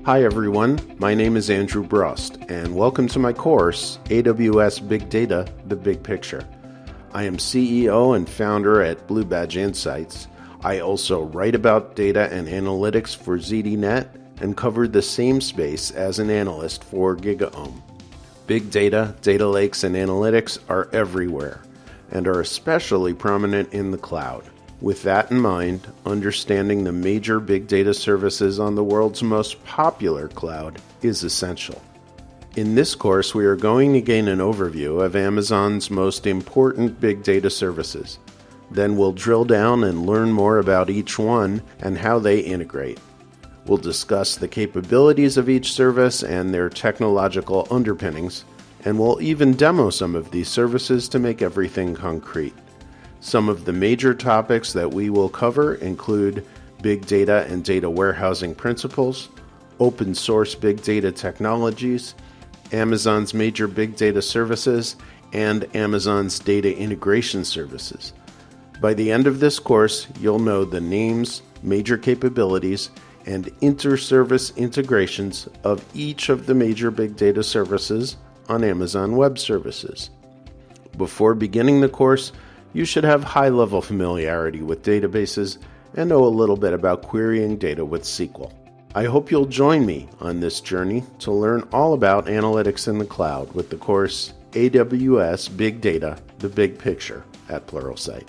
Hi everyone, my name is Andrew Brust, and welcome to my course, AWS Big Data, The Big Picture. I am CEO and founder at Blue Badge Insights. I also write about data and analytics for ZDNet and covered the same space as an analyst for GigaOM. Big data, data lakes, and analytics are everywhere and are especially prominent in the cloud. With that in mind, understanding the major big data services on the world's most popular cloud is essential. In this course, we are going to gain an overview of Amazon's most important big data services. Then we'll drill down and learn more about each one and how they integrate. We'll discuss the capabilities of each service and their technological underpinnings, and we'll even demo some of these services to make everything concrete. Some of the major topics that we will cover include big data and data warehousing principles, open source big data technologies, Amazon's major big data services, and Amazon's data integration services. By the end of this course, you'll know the names, major capabilities, and inter-service integrations of each of the major big data services on Amazon Web Services. Before beginning the course, you should have high-level familiarity with databases and know a little bit about querying data with SQL. I hope you'll join me on this journey to learn all about analytics in the cloud with the course AWS Big Data, The Big Picture at Pluralsight.